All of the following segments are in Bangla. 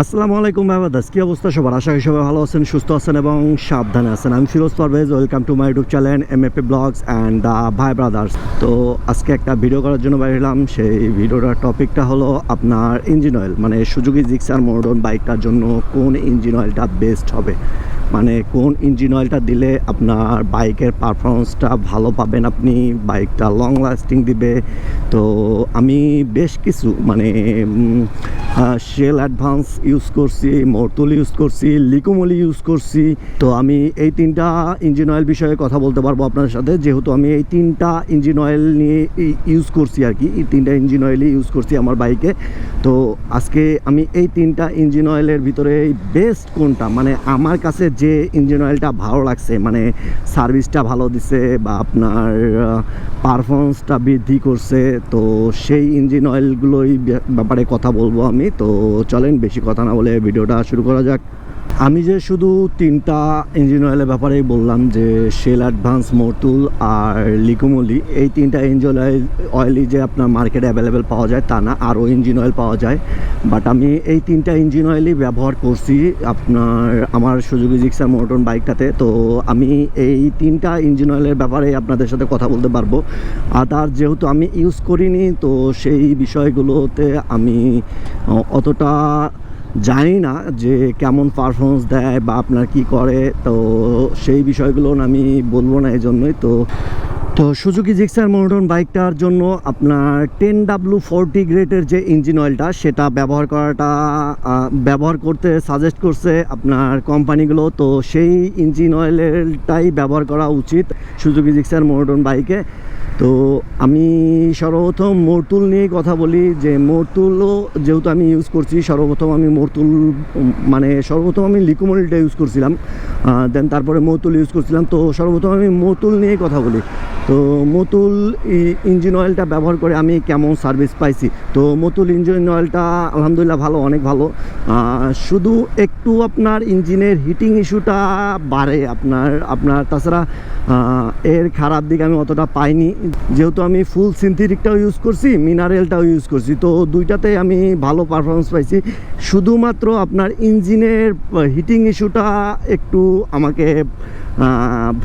আসসালামু আলাইকুম ভাই বাদাস, কি অবস্থা সবার? আশা করি সবাই ভালো আছেন, সুস্থ আছেন এবং সাবধানে আছেন। আমি Firoz Parvez, welcome to my YouTube channel MAP blogs and the Bhai brothers. তো আজকে একটা ভিডিও করার জন্য বেরিলাম। সেই ভিডিওটার টপিকটা হলো আপনার ইঞ্জিন অয়েল, মানে সুজুকি জিক্সার মোটরন বাইকটার জন্য কোন ইঞ্জিন অয়েলটা বেস্ট হবে, মানে কোন ইঞ্জিন অয়েলটা দিলে আপনার বাইকের পারফরমেন্সটা ভালো পাবেন, আপনি বাইকটা লং লাস্টিং দিবে। তো আমি বেশ কিছু মানে শেল অ্যাডভান্স ইউজ করছি, মোটুল ইউজ করছি, লিকুমলি ইউজ করছি। তো আমি এই তিনটা ইঞ্জিন অয়েল বিষয়ে কথা বলতে পারবো আপনার সাথে, যেহেতু আমি এই তিনটা ইঞ্জিন অয়েল নিয়ে ইউজ করছি আর কি। এই তিনটা ইঞ্জিন অয়েলই ইউজ করছি আমার বাইকে। তো আজকে আমি এই তিনটা ইঞ্জিন অয়েলের ভিতরে বেস্ট কোনটা, মানে আমার কাছে যে ইঞ্জিন অয়েলটা ভালো লাগছে, মানে সার্ভিসটা ভালো দিছে বা আপনার পারফরমেন্সটা বৃদ্ধি করছে, তো সেই ইঞ্জিন অয়েলগুলোই ব্যাপারে কথা বলবো আমি। তো চলেন বেশি কথা না বলে ভিডিওটা শুরু করা যাক। আমি যে শুধু তিনটা ইঞ্জিন অয়েলের ব্যাপারেই বললাম, যে শেল অ্যাডভান্স, মোটুল আর লিকুমলি, এই তিনটা ইঞ্জিন অয়েলই যে আপনার মার্কেটে অ্যাভেলেবেল পাওয়া যায় তা না, আরও ইঞ্জিন অয়েল পাওয়া যায়। বাট আমি এই তিনটা ইঞ্জিন অয়েলই ব্যবহার করছি আমার সুজুকি জিক্সার মোটরন বাইকটাতে। তো আমি এই তিনটা ইঞ্জিন অয়েলের ব্যাপারে আপনাদের সাথে কথা বলতে পারবো। আদার যেহেতু আমি ইউজ করিনি, তো সেই বিষয়গুলোতে আমি অতটা জানি না যে কেমন পারফরমেন্স দেয় বা আপনার কি করে। তো সেই বিষয়গুলো আমি বলবো না, এই জন্যই তো সুজুকি জিক্সার মোটরন বাইকটার জন্য আপনার 10W40 গ্রেডের যে ইঞ্জিন অয়েলটা, সেটা ব্যবহার করতে সাজেস্ট করছে আপনার কোম্পানিগুলো। তো সেই ইঞ্জিন অয়েলটাই ব্যবহার করা উচিত সুজুকি জিক্সার মোটরন বাইকে। তো আমি সর্বপ্রথম মোটুল নিয়ে কথা বলি, যে মোটুলও যেহেতু আমি ইউজ করছি, সর্বপ্রথম আমি লিকুমলিটা ইউজ করছিলাম, দেন তারপরে মোটুল ইউজ করছিলাম। তো সর্বপ্রথম আমি মোটুল নিয়ে কথা বলি। তো মোটুল ইঞ্জিন অয়েলটা ব্যবহার করে আমি কেমন সার্ভিস পাইছি। তো মোটুল ইঞ্জিন অয়েলটা আলহামদুলিল্লাহ ভালো, অনেক ভালো। শুধু একটু আপনার ইঞ্জিনের হিটিং ইস্যুটা বাড়ে আপনার তাছাড়া এর খারাপ দিক আমি অতটা পাইনি, যেহেতু আমি ফুল সিনথেটিকটাও ইউজ করছি, মিনারেলটাও ইউজ করছি। তো দুইটাতেই আমি ভালো পারফরমেন্স পাইছি। শুধুমাত্র আপনার ইঞ্জিনের হিটিং ইস্যুটা একটু আমাকে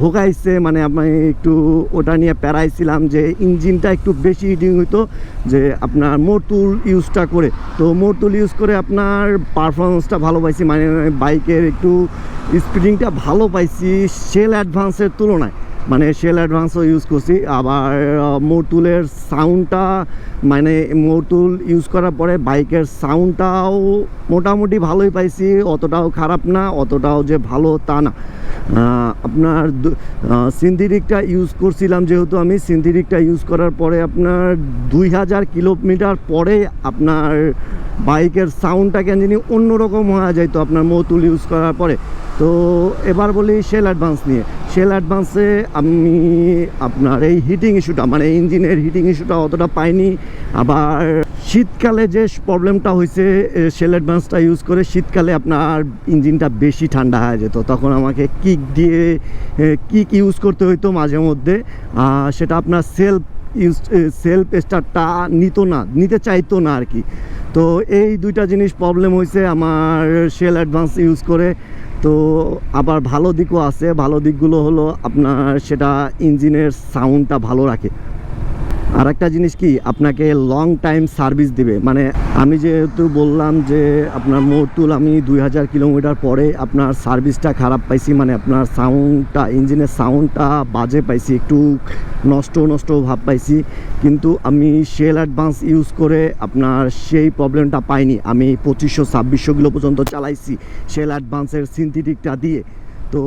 ভোগাইছে, মানে আমি একটু ওটা নিয়ে প্যারাইছিলাম যে ইঞ্জিনটা একটু বেশি হিটিং হইতো যে আপনার মোটুল ইউজটা করে। তো মোটুল ইউজ করে আপনার পারফরমেন্সটা ভালো পাইছি, মানে বাইকের একটু স্পিডিংটা ভালো পাইছি শেল অ্যাডভান্সের তুলনায়। মানে শেল অ্যাডভান্সও ইউজ করছি। আবার মোটুলের সাউন্ডটা, মানে মোটুল ইউজ করার পরে বাইকের সাউন্ডটাও মোটামুটি ভালোই পাইছি, অতটাও খারাপ না, অতটাও যে ভালো তা না। আপনার সিনথেটিকটা ইউজ করছিলাম, যেহেতু আমি সিনথেটিকটা ইউজ করার পরে আপনার 2000 কিলোমিটার পরে আপনার বাইকের সাউন্ডটা কেন জানি অন্যরকম হয়ে যায় তো আপনার মোটুল ইউজ করার পরে। তো এবার বলি শেল অ্যাডভান্স নিয়ে। শেল অ্যাডভান্সে আমি আপনার এই হিটিং ইস্যুটা, মানে ইঞ্জিনের হিটিং ইস্যুটা অতটা পাইনি। আবার শীতকালে যে প্রবলেমটা হয়েছে শেল অ্যাডভান্সটা ইউজ করে, শীতকালে আপনার ইঞ্জিনটা বেশি ঠান্ডা হয়ে যেত, তখন আমাকে কিক ইউজ করতে হইতো মাঝে মধ্যে। সেটা আপনার সেলফ স্টার্টটা নিতে চাইতো না আর কি। তো এই দুইটা জিনিস প্রবলেম হয়েছে আমার শেল অ্যাডভান্স ইউজ করে। তো আবার ভালো দিকও আছে, ভালো দিকগুলো হলো আপনার সেটা ইঞ্জিনের সাউন্ডটা ভালো রাখে। আর একটা জিনিস কি, আপনাকে লং টাইম সার্ভিস দিবে। মানে আমি যেহেতু বললাম যে আপনার মোটুল আমি 2000 কিলোমিটার পরে আপনার সার্ভিসটা খারাপ পাইছি, মানে আপনার সাউন্ডটা, ইঞ্জিনের সাউন্ডটা বাজে পাইছি, একটু নষ্ট ভাব পাইছি। কিন্তু আমি শেল অ্যাডভান্স ইউজ করে আপনার সেই প্রবলেমটা পাইনি। আমি 2500-2600 কিলো পর্যন্ত চালাইছি শেল অ্যাডভান্সের সিনথেটিকটা দিয়ে। তো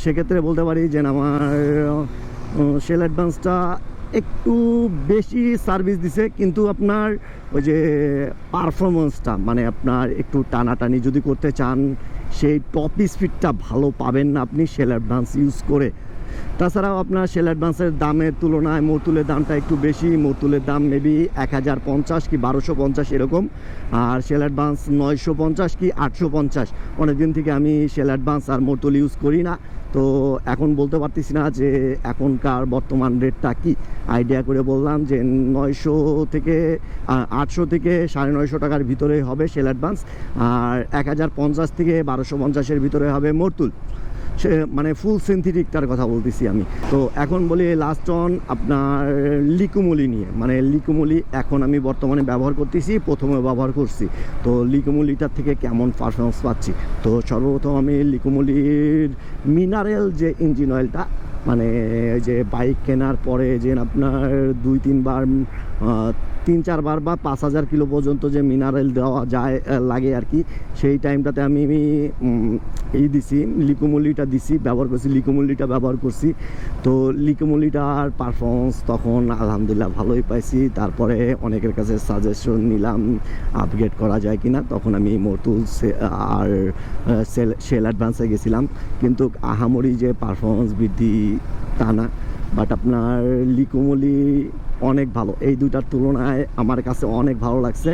সেক্ষেত্রে বলতে পারি যে আমার শেল অ্যাডভান্সটা একটু বেশি সার্ভিস দিছে, কিন্তু আপনার ওই যে পারফরমেন্সটা, মানে আপনার একটু টানাটানি যদি করতে চান, সেই টপ স্পিডটা ভালো পাবেন না আপনি শেল অ্যাডভান্স ইউজ করে। তাছাড়াও আপনার শেল অ্যাডভান্সের দামের তুলনায় মতুলের দামটা একটু বেশি, মতুলের দাম মেবি 1050 কি 1250 এরকম, আর শেল অ্যাডভান্স 950 কি 850। অনেকদিন থেকে আমি শেল অ্যাডভান্স আর মতুল ইউজ করি না, তো এখন বলতে পারতেছি না যে এখনকার বর্তমান রেটটা কি। আইডিয়া করে বললাম যে 900 থেকে 800 থেকে 950 টাকার ভিতরে হবে শেল অ্যাডভান্স, আর 1050 থেকে 1250-এর ভিতরে হবে মতুল। সে মানে ফুল সিনথেটিকটার কথা বলতেছি আমি। তো এখন বলি লাস্ট অন আপনার লিকুমুলি নিয়ে, মানে লিকুমুলি এখন আমি বর্তমানে ব্যবহার করতেছি, প্রথমে ব্যবহার করছি, তো লিকুমুলিটার থেকে কেমন পারফরমেন্স পাচ্ছি। তো সর্বপ্রথম আমি লিকুমুলির মিনারেল যে ইঞ্জিন অয়েলটা, মানে যে বাইক কেনার পরে যে আপনার 2-3 বার 3-4 বার বা 5000 কিলো পর্যন্ত যে মিনারেল দেওয়া যায় লাগে আর কি, সেই টাইমটাতে আমি এই দিছি লিকুমুলিটা দিছি, ব্যবহার করছি, লিকুমুলিটা ব্যবহার করছি। তো লিকুমুলিটার পারফরমেন্স তখন আলহামদুলিল্লাহ ভালোই পাইছি। তারপরে অনেকের কাছে সাজেশন নিলাম আপগ্রেড করা যায় কিনা, তখন আমি মতুল আর শেল অ্যাডভান্সে গেছিলাম, কিন্তু আহামরি যে পারফরমেন্স বৃদ্ধি তা না, বাট আপনার লিকুমুলি অনেক ভালো, এই দুটার তুলনায় আমার কাছে অনেক ভালো লাগছে।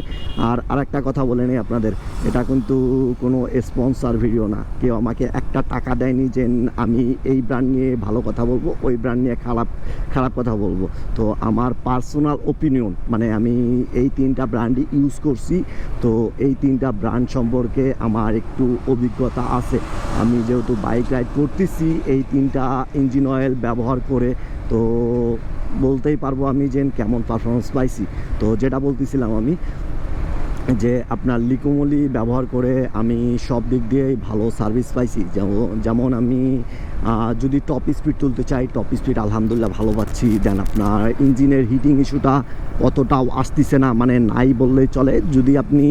আর আরেকটা কথা বলে নিই আপনাদের, এটা কিন্তু কোনো স্পন্সর ভিডিও না, কেউ আমাকে একটা টাকা দেয়নি যে আমি এই ব্র্যান্ড নিয়ে ভালো কথা বলবো, ওই ব্র্যান্ড নিয়ে খারাপ কথা বলবো। তো আমার পার্সোনাল ওপিনিয়ন, মানে আমি এই 3টা ব্র্যান্ডই ইউজ করছি, তো এই 3টা ব্র্যান্ড সম্পর্কে আমার একটু অভিজ্ঞতা আছে। আমি যেহেতু বাইক রাইড করতেছি এই 3টা ইঞ্জিন অয়েল ব্যবহার করে, তো বলতেই পারবো আমি যে কেমন পারফরমেন্স পাইছি। তো যেটা বলতেছিলাম আমি, যে আপনার লিকুমুলি ব্যবহার করে আমি সব দিক দিয়েই ভালো সার্ভিস পাইছি। যেমন আমি যদি টপ স্পিড তুলতে চাই, টপ স্পিড আলহামদুলিল্লাহ ভালো পাচ্ছি। দেন আপনার ইঞ্জিনের হিটিং ইস্যুটা অতটাও আসতেছে না, মানে নাই বললেই চলে। যদি আপনি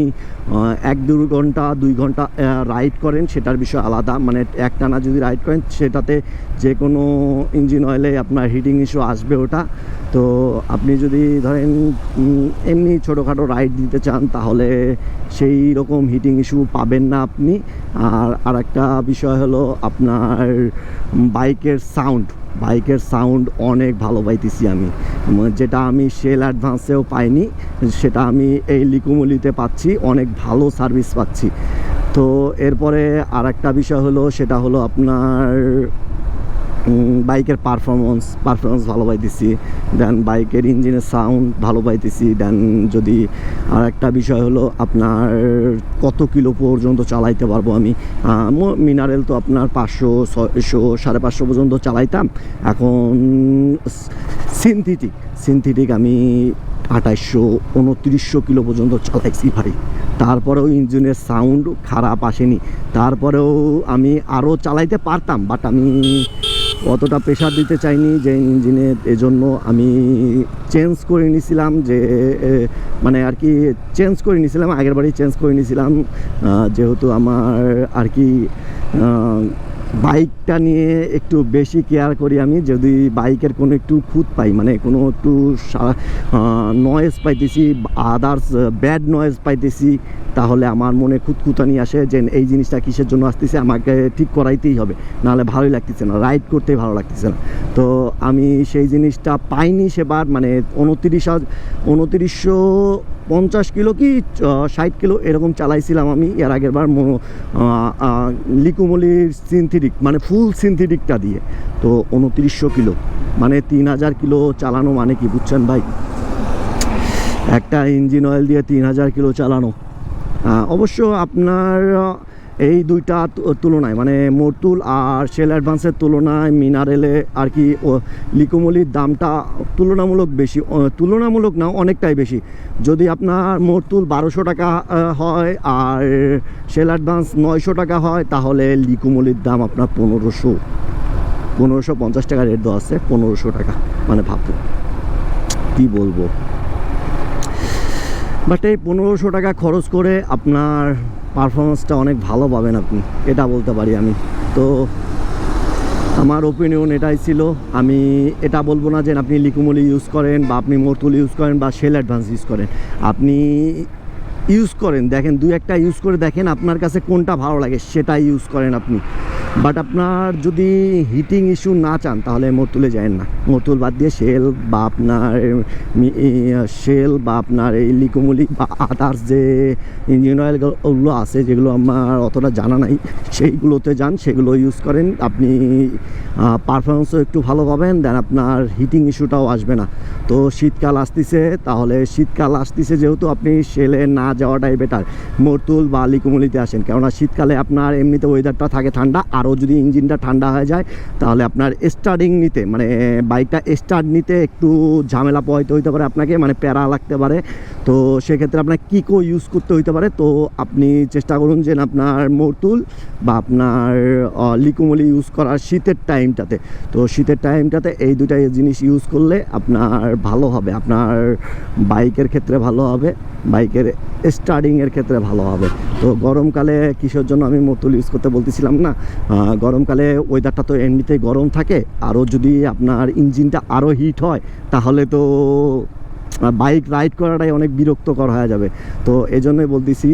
1-2 ঘন্টা 2 ঘন্টা রাইড করেন সেটার বিষয় আলাদা, মানে একটানা যদি রাইড করেন সেটাতে যে কোনো ইঞ্জিন অয়েলে আপনার হিটিং ইস্যু আসবে ওটা। তো আপনি যদি ধরেন এমনি ছোটোখাটো রাইড দিতে চান তাহলে সেই রকম হিটিং ইস্যু পাবেন না আপনি। আর একটা বিষয় হলো আপনার বাইকের সাউন্ড অনেক ভালো পাইতেছি আমি, যেটা আমি শেল অ্যাডভান্সেও পাইনি, সেটা আমি এই লিকুমুলিতে পাচ্ছি, অনেক ভালো সার্ভিস পাচ্ছি। তো এরপরে আর একটা বিষয় হলো, সেটা হলো আপনার বাইকের পারফরমেন্স ভালো পাইতেছি, দেন বাইকের ইঞ্জিনের সাউন্ড ভালো পাইতেছি। দেন যদি আর একটা বিষয় হলো আপনার কত কিলো পর্যন্ত চালাইতে পারবো আমি। মিনারেল তো আপনার 500, 600, 550 পর্যন্ত চালাইতাম, এখন সিনথেটিক আমি 2800, 2900 কিলো পর্যন্ত চালাইছি ভাই। তারপরেও ইঞ্জিনের সাউন্ড খারাপ আসেনি, তারপরেও আমি আরও চালাইতে পারতাম, বাট আমি অতটা প্রেশার দিতে চাইনি যে ইঞ্জিনের, এজন্য আমি চেঞ্জ করে নিয়েছিলাম, যে মানে আর কি চেঞ্জ করে নিয়েছিলাম, আগের বারেই চেঞ্জ করে নিয়েছিলাম। যেহেতু আমার আর কি বাইকটা নিয়ে একটু বেশি কেয়ার করি আমি, যদি বাইকের কোনো একটু খুঁত পাই, মানে কোনো একটু নয়েজ পাইতেছি, আদার্স ব্যাড নয়েজ পাইতেছি, তাহলে আমার মনে খুঁতখুতানি আসে যে এই জিনিসটা কিসের জন্য আসতেছে, আমাকে ঠিক করাইতেই হবে, নাহলে ভালোই লাগতেছে না, রাইড করতেই ভালো লাগতেছে না। তো আমি সেই জিনিসটা পাইনি সেবার, মানে 2950 কিলো কি 60 কিলো এরকম চালাইছিলাম আমি এর আগের বার লিকুমুলির সিনথেটিক, মানে ফুল সিনথেটিকটা দিয়ে। তো 2900 কিলো মানে 3000 কিলো চালানো, মানে কি বুঝছেন ভাই, একটা ইঞ্জিন অয়েল দিয়ে 3000 কিলো চালানো। অবশ্য আপনার এই দুইটা তুলনায়, মানে মতুল আর শেল অ্যাডভান্সের তুলনায় মিনারেলে আর কি লিকুমুলির দামটা তুলনামূলক বেশি, তুলনামূলক না অনেকটাই বেশি। যদি আপনার মতুল 1200 টাকা হয় আর শেল অ্যাডভান্স 900 টাকা হয়, তাহলে লিকুমুলির দাম আপনার 1550 টাকা রেট দেওয়া আছে, 1500 টাকা, মানে ভাবুন কী বলবো। বাট এই 1500 টাকা খরচ করে আপনার পারফরমেন্সটা অনেক ভালো পাবেন আপনি, এটা বলতে পারি আমি। তো আমার ওপিনিয়ন এটাই ছিল। আমি এটা বলবো না যে আপনি লিকুমুলি ইউজ করেন বা আপনি মতুল ইউজ করেন বা শেল অ্যাডভান্স ইউজ করেন, আপনি ইউজ করেন, দেখেন 2-1টা ইউজ করে দেখেন আপনার কাছে কোনটা ভালো লাগে, সেটাই ইউজ করেন আপনি। বাট আপনার যদি হিটিং ইস্যু না চান তাহলে মোটুলে যায়েন না। মোটুল বাদ দিয়ে শেল বা আপনার এই লিকোমুলি বা আদার্স যে ইঞ্জিন অয়েলগুলো আছে যেগুলো আমার অতটা জানা নাই, সেইগুলোতে যান, সেগুলো ইউজ করেন। আপনি পারফরমেন্সও একটু ভালো পাবেন, দেন আপনার হিটিং ইস্যুটাও আসবে না। তো শীতকাল আসতেছে, তাহলে শীতকাল আসতেছে যেহেতু আপনি শেলে না যাওয়াটাই বেটার, মোটুল বা লিকোমুলিতে আসেন। কেননা শীতকালে আপনার এমনিতে ওয়েদারটা থাকে ঠান্ডা, আরও যদি ইঞ্জিনটা ঠান্ডা হয়ে যায় তাহলে আপনার স্টার্টিং নিতে মানে বাইকটা স্টার্ট নিতে একটু ঝামেলা পোহাইতে হইতে পারে আপনাকে, মানে প্যারা লাগতে পারে। তো সেক্ষেত্রে আপনার কিকো ইউজ করতে হইতে পারে। তো আপনি চেষ্টা করুন যে আপনার মোটুল বা আপনার লিকোমুলি ইউজ করার শীতের টাইমটাতে। তো শীতের টাইমটাতে এই দুটা জিনিস ইউজ করলে আপনার ভালো হবে, আপনার বাইকের ক্ষেত্রে ভালো হবে, বাইকের স্টার্টিংয়ের ক্ষেত্রে ভালো হবে। তো গরমকালে কিসের জন্য আমি মোটুল ইউজ করতে বলতেছিলাম না, গরমকালে ওয়েদারটা তো এমনিতেই গরম থাকে, আরও যদি আপনার ইঞ্জিনটা আরও হিট হয় তাহলে তো বাইক রাইড করাটাই অনেক বিরক্তকর হয়ে যাবে। তো এই জন্যই বলতেছি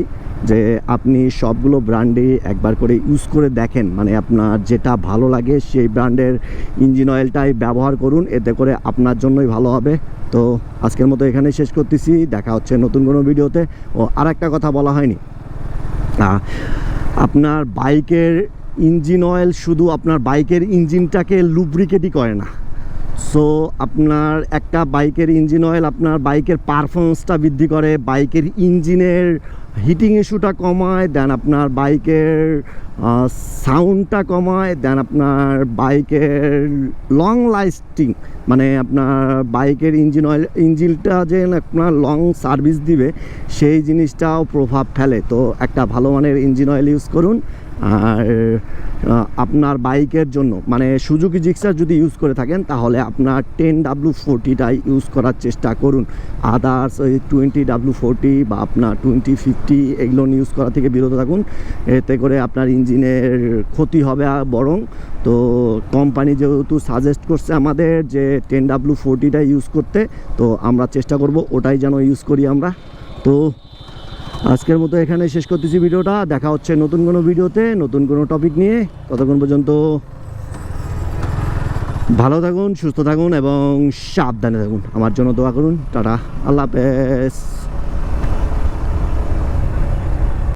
যে আপনি সবগুলো ব্র্যান্ডে একবার করে ইউজ করে দেখেন, মানে আপনার যেটা ভালো লাগে সেই ব্র্যান্ডের ইঞ্জিন অয়েলটাই ব্যবহার করুন, এতে করে আপনার জন্যই ভালো হবে। তো আজকের মতো এখানেই শেষ করতেছি, দেখা হচ্ছে নতুন কোনো ভিডিওতে। ও আর একটা কথা বলা হয়নি, আপনার বাইকের ইঞ্জিন অয়েল শুধু আপনার বাইকের ইঞ্জিনটাকে লুব্রিকেটই করে না। সো আপনার একটা বাইকের ইঞ্জিন অয়েল আপনার বাইকের পারফরমেন্সটা বৃদ্ধি করে, বাইকের ইঞ্জিনের হিটিং ইস্যুটা কমায়, দেন আপনার বাইকের সাউন্ডটা কমায়, দেন আপনার বাইকের লং লাস্টিং মানে আপনার বাইকের ইঞ্জিনটা যে আপনার লং সার্ভিস দিবে সেই জিনিসটাও প্রভাব ফেলে। তো একটা ভালো মানের ইঞ্জিন অয়েল ইউজ করুন। আর আপনার বাইকের জন্য মানে সুজুকি জিক্সার যদি ইউজ করে থাকেন তাহলে আপনার 10W40টাই ইউজ করার চেষ্টা করুন। আদার্স ওই 20W40 বা আপনার 2050 এগুলো ইউজ করা থেকে বিরত থাকুন, এতে করে আপনার ইঞ্জিনের ক্ষতি হবে বরং। তো কোম্পানি যেহেতু সাজেস্ট করছে আমাদের যে 10W40টা ইউজ করতে, তো আমরা চেষ্টা করব ওটাই যেন ইউজ করি আমরা। তো আজকের মতো এখানে শেষ করতেছি ভিডিওটা, দেখা হচ্ছে নতুন কোনো ভিডিওতে নতুন কোনো টপিক নিয়ে। ততক্ষণ পর্যন্ত ভালো থাকুন, সুস্থ থাকুন এবং সাবধানে থাকুন। আমার জন্য দোয়া করুন। টাটা, আল্লাহ হাফেজ।